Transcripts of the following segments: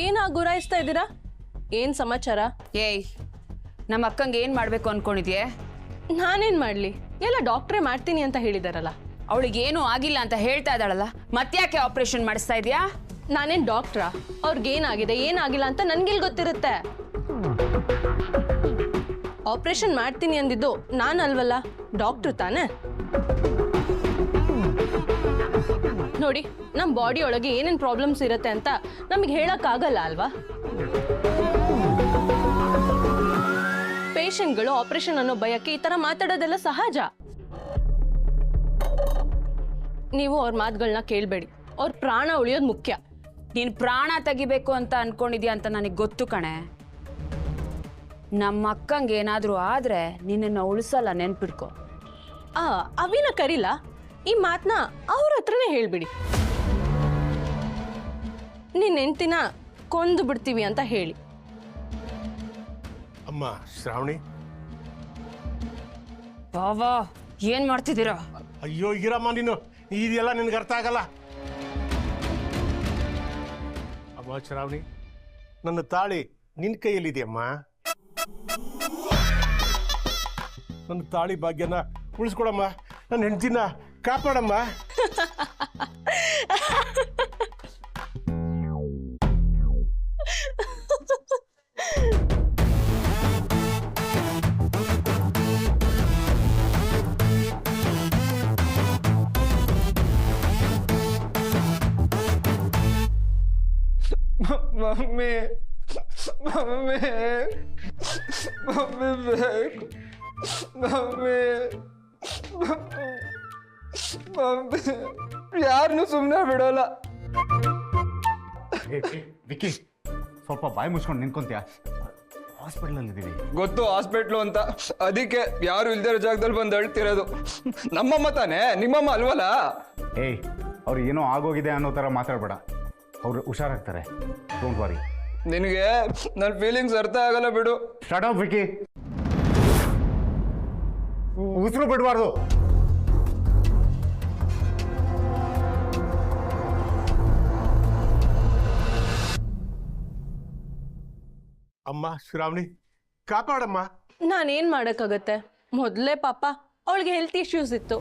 ಏನ ಗುರಾಯಿಸ್ತಾ ಇದ್ದೀರಾ? ಏನ್ ಸಮಾಚಾರ? ಏಯ್, ನಮ್ಮ ಅಕ್ಕಂಗೆ ಏನ್ ಮಾಡ್ಬೇಕು ಅನ್ಕೊಂಡಿದ್ಯೆ? ನಾನೇನ್ ಮಾಡ್ಲಿ? ಎಲ್ಲ ಡಾಕ್ಟ್ರೇ ಮಾಡ್ತೀನಿ ಅಂತ ಹೇಳಿದಾರಲ್ಲ. ಅವಳಿಗೆ ಏನೂ ಆಗಿಲ್ಲ ಅಂತ ಹೇಳ್ತಾ ಇದ್ದಾಳಲ್ಲ, ಮತ್ತ್ಯಾಕೆ ಆಪರೇಷನ್ ಮಾಡಿಸ್ತಾ ಇದೀಯಾ? ನಾನೇನ್ ಡಾಕ್ಟ್ರಾ? ಅವ್ರಿಗೇನಾಗಿದೆ ಏನಾಗಿಲ್ಲ ಅಂತ ನನ್ಗಿಲ್ ಗೊತ್ತಿರುತ್ತೆ. ಆಪರೇಷನ್ ಮಾಡ್ತೀನಿ ಅಂದಿದ್ದು ನಾನಲ್ವಲ್ಲ, ಡಾಕ್ಟ್ರು ತಾನೆ. ನೋಡಿ, ನಮ್ಮ ಬಾಡಿ ಒಳಗೆ ಏನೇನ್ ಪ್ರಾಬ್ಲಮ್ಸ್ ಇರುತ್ತೆ ಅಂತ ನಮಗೆ ಹೇಳಕ್ ಆಗಲ್ಲ ಅಲ್ವಾ? ಪೇಷಂಟ್ಗಳು ಆಪರೇಷನ್ ಅನ್ನೋ ಭಯಕ್ಕೆ ಈ ತರ ಮಾತಾಡೋದೆಲ್ಲ ಸಹಜ. ನೀವು ಅವ್ರ ಮಾತುಗಳನ್ನ ಕೇಳಬೇಡಿ. ಅವ್ರ ಪ್ರಾಣ ಉಳಿಯೋದು ಮುಖ್ಯ. ನೀನ್ ಪ್ರಾಣ ತೆಗಿಬೇಕು ಅಂತ ಅನ್ಕೊಂಡಿದ್ಯಾ ಅಂತ ನನಗೆ ಗೊತ್ತು ಕಣೆ. ನಮ್ಮ ಅಕ್ಕಂಗೆ ಏನಾದ್ರೂ ಆದ್ರೆ ನಿನ್ನನ್ನು ಉಳಿಸಲ್ಲ, ನೆನ್ಪಿಡ್ಕೊ. ಅವಿನ ಕರಿಲ್ಲ, ಈ ಮಾತನ್ನ ಅವ್ರ ಹತ್ರನೇ ಹೇಳ್ಬಿಡಿ. ನಿನ್ನ ಹೆಂಡ್ತಿನ ಕೊಂದು ಬಿಡ್ತೀವಿ ಅಂತ ಹೇಳಿ. ಅಮ್ಮ ಶ್ರಾವಣಿ, ಬಾವಾ ಏನ್ ಮಾಡ್ತಿದ್ದೀರಾ? ಅಯ್ಯೋ ಇರಮ್ಮ, ನೀನು ಇದೆಲ್ಲ ನಿನ್ಗೆ ಅರ್ಥ ಆಗಲ್ಲ. ಅಮ್ಮ ಶ್ರಾವಣಿ, ನನ್ನ ತಾಳಿ ನಿನ್ನ ಕೈಯಲ್ಲಿದೆಯಮ್ಮ. ನನ್ನ ತಾಳಿ ಭಾಗ್ಯನ ಉಳಿಸ್ಕೊಡಮ್ಮ, ನನ್ನ ಹೆಂಡತಿನ ಕಾಪಾಡಮ್ಮ. ಮಮ್ಮಿ ಮಮ್ಮಿ ಮಮ್ಮಿ ಬೇಕು ಮಮ್ಮಿ ಮಮ್ಮಿ ಯಾರನ್ನೂ ಸುಮ್ಮನೆ ಬಿಡೋಲ್ಲ. ವಿಕ್ಕಿ, ಸ್ವಲ್ಪ ಬಾಯಿ ಮುಚ್ಕೊಂಡು ನಿಂತ್ಕೊಂತೀಯ? ಹಾಸ್ಪಿಟ್ಲಲ್ಲಿ ಇದ್ದೀವಿ. ಗೊತ್ತು ಹಾಸ್ಪಿಟ್ಲು ಅಂತ, ಅದಕ್ಕೆ ಯಾರು ಇಲ್ದಿರೋ ಜಾಗದಲ್ಲಿ ಬಂದು ಅಳ್ತಿರೋದು. ನಮ್ಮಮ್ಮ ತಾನೇ, ನಿಮ್ಮಮ್ಮ ಅಲ್ವಲ್ಲ? ಏಯ್, ಅವ್ರು ಏನೋ ಆಗೋಗಿದೆ ಅನ್ನೋ ಥರ ಮಾತಾಡಬೇಡ. ಅವ್ರು ಹುಷಾರಾಗ್ತಾರೆ, ಡೋಂಟ್ ವರಿ. ನಿನಗೆ ನನ್ನ ಫೀಲಿಂಗ್ಸ್ ಅರ್ಥ ಆಗಲ್ಲ ಬಿಡು. ಶಟ್ ಅಪ್ ವಿಕ್ಕಿ, ಉಸಿರು ಬಿಡಬಾರ್ದು. ಅಮ್ಮ ಶ್ರಾವಣಿ, ಕಾಪಾಡಮ್ಮ. ನಾನೇನ್ ಮಾಡಕ್ಕಾಗತ್ತೆ? ಮೊದಲೇ ಪಾಪ ಅವಳಿಗೆ ಹೆಲ್ತ್ ಇಶ್ಯೂಸ್ ಇತ್ತು.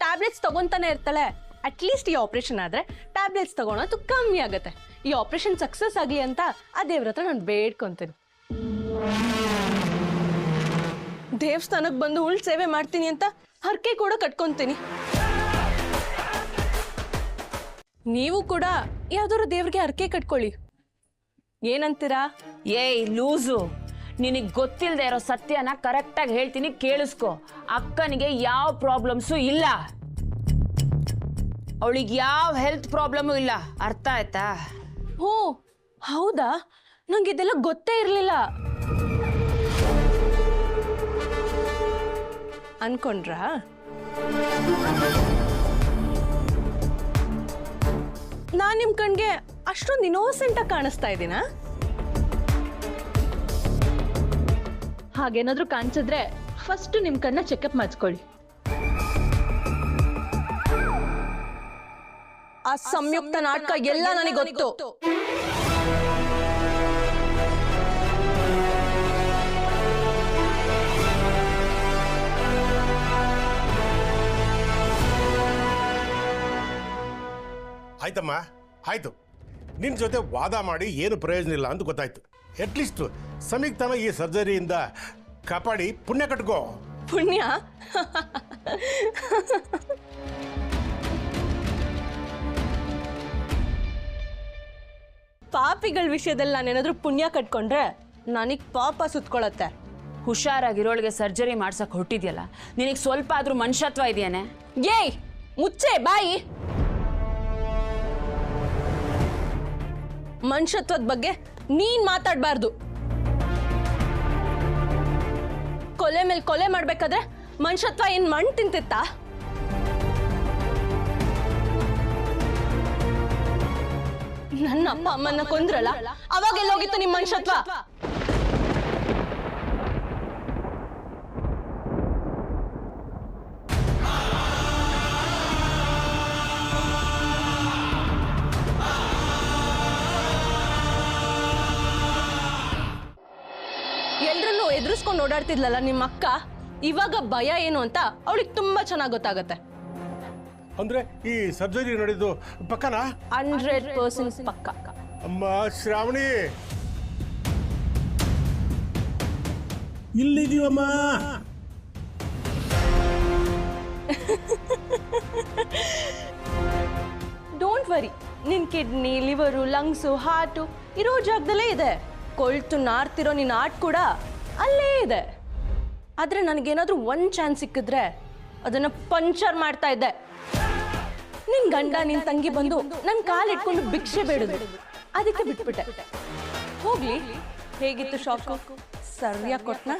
ಟ್ಯಾಬ್ಲೆಟ್ಸ್ ತಗೊಂತಾನೆ ಇರ್ತಾಳೆ. ಅಟ್ಲೀಸ್ಟ್ ಈ ಆಪರೇಷನ್ ಆದ್ರೆ ಟ್ಯಾಬ್ಲೆಟ್ಸ್ ತಗೊಳೋದು ಕಮ್ಮಿ ಆಗತ್ತೆ. ಈ ಆಪರೇಷನ್ ಸಕ್ಸಸ್ ಆಗಲಿ ಅಂತ ಆ ದೇವ್ರ ಹತ್ರ ನಾನು ಬೇಡ್ಕೊಂತೀನಿ. ದೇವಸ್ಥಾನಕ್ಕೆ ಬಂದು ಉಳ್ ಸೇವೆ ಮಾಡ್ತೀನಿ ಅಂತ ಹರಕೆ ಕೂಡ ಕಟ್ಕೊಂತೀನಿ. ನೀವು ಕೂಡ ಯಾವ್ದಾದ್ರು ದೇವ್ರಿಗೆ ಹರಕೆ ಕಟ್ಕೊಳ್ಳಿ. ಏನಂತೀರಾ? ಏಯ್ ಲೂಸು, ನಿನಗೆ ಗೊತ್ತಿಲ್ಲದೆ ಇರೋ ಸತ್ಯನ ಕರೆಕ್ಟಾಗಿ ಹೇಳ್ತೀನಿ, ಕೇಳಿಸ್ಕೊ. ಅಕ್ಕನಿಗೆ ಯಾವ ಪ್ರಾಬ್ಲಮ್ಸು ಇಲ್ಲ, ಅವಳಿಗೆ ಯಾವ ಹೆಲ್ತ್ ಪ್ರಾಬ್ಲಮ್ಮು ಇಲ್ಲ, ಅರ್ಥ ಆಯ್ತಾ? ಓ ಹೌದಾ? ನಂಗೆ ಇದೆಲ್ಲ ಗೊತ್ತೇ ಇರಲಿಲ್ಲ. ಅನ್ಕೊಂಡ್ರಾ? ನಾನ್ ನಿಮ್ ಕಣ್ಗೆ ಅಷ್ಟೊಂದು ಇನ್ನೋಸೆಂಟ್ ಆಗಿ ಕಾಣಿಸ್ತಾ ಇದ್ದೀನಾ? ಹಾಗೇನಾದ್ರೂ ಕಾಣಿಸಿದ್ರೆ ಫಸ್ಟ್ ನಿಮ್ ಕಣ್ಣ ಚೆಕಪ್ ಮಾಡಿಸ್ಕೊಳ್ಳಿ. ಆ ಸಂಯುಕ್ತ ನಾಟಕ ಎಲ್ಲ ನನಗೆ ಗೊತ್ತು. ಆಯ್ತಮ್ಮ, ಆಯ್ತು. ನಿನ್ನ ಜೊತೆ ವಾದ ಮಾಡಿ ಏನು ಪ್ರಯೋಜನ ಇಲ್ಲ ಅಂತ ಗೊತ್ತಾಯ್ತು. ಅಟ್ಲೀಸ್ಟ್ ಸಂಯುಕ್ತನ ಈ ಸರ್ಜರಿಯಿಂದ ಕಾಪಾಡಿ ಪುಣ್ಯ ಕಟ್ಕೋ. ಪುಣ್ಯ? ಪಾಪಿಗಳ ವಿಷಯದಲ್ಲಿ ನಾನೇನಾದ್ರೂ ಪುಣ್ಯ ಕಟ್ಕೊಂಡ್ರೆ ನನಗ್ ಪಾಪ ಸುತ್ಕೊಳತ್ತೆ. ಹುಷಾರಾಗಿರೋಳಿಗೆ ಸರ್ಜರಿ ಮಾಡ್ಸಕ್ ಹೊಟ್ಟಿದ್ಯಲ್ಲ, ನಿನಗೆ ಸ್ವಲ್ಪ ಆದ್ರೂ ಮನುಷ್ಯತ್ವ ಇದೆಯೇನೆ? ಏಯ್ ಮುಚ್ಚೆ ಬಾಯಿ. ಮನುಷ್ಯತ್ವದ ಬಗ್ಗೆ ನೀನ್ ಮಾತಾಡ್ಬಾರ್ದು. ಕೊಲೆ ಮೇಲೆ ಕೊಲೆ ಮಾಡ್ಬೇಕಾದ್ರೆ ಮನುಷ್ಯತ್ವ ಏನ್ ಮಣ್ಣು ತಿಂತಿತ್ತಾ? ನನ್ನ ಅಪ್ಪ ಅಮ್ಮನ್ನ ಕೊಂದ್ರಲ್ಲ, ಅವಾಗೆಲ್ಲೋಗಿತ್ತು ನಿಮ್ ಮನುಷ್ಯತ್ವ? ಇಟ್ಕೊಂಡು ಓಡಾಡ್ತಿದ್ಲಲ್ಲ ನಿಮ್ಮ ಅಕ್ಕ, ಇವಾಗ ಭಯ ಏನು ಅಂತ ಅವಳಿಗೆ ತುಂಬಾ ಚೆನ್ನಾಗಿ ಗೊತ್ತಾಗತ್ತೆ. ಅಂದ್ರೆ ಈ ಸರ್ಜರಿ ನಡೆದು ಪಕ್ಕನಾ? 100% ಪಕ್ಕ. ಅಮ್ಮ ಶ್ರಾವಣಿ, ಇಲ್ಲಿದೀವಮ್ಮ. ಡೋಂಟ್ ವರಿ, ನಿನ್ ಕಿಡ್ನಿ, ಲಿವರು, ಲಂಗ್ಸು, ಹಾರ್ಟು ಇರೋ ಜಾಗದಲ್ಲೇ ಇದೆ. ಕೊಳ್ತು ನಾರ್ತಿರೋ ನಿನ್ನ ಆರ್ಟ್ ಕೂಡ ಅಲ್ಲೇ ಇದೆ. ಆದ್ರೆ ನನಗೇನಾದ್ರೂ ಒಂದು ಚಾನ್ಸ್ ಸಿಕ್ಕಿದ್ರೆ ಅದನ್ನ ಪಂಚರ್ ಮಾಡ್ತಾ ಇದ್ದೆ. ನಿನ್ ಗಂಡ ನಿನ್ ತಂಗಿ ಬಂದು ನನ್ನ ಕಾಲಿಟ್ಕೊಂಡು ಭಿಕ್ಷೆ ಬೇಡಿದ್ರು, ಅದಕ್ಕೆ ಬಿಟ್ಬಿಟ್ಟೆ. ಹೋಗ್ಲಿ, ಹೇಗಿತ್ತು ಶಾಕು? ಸರಿಯಾಗಿ ಕೊಟ್ನಾ?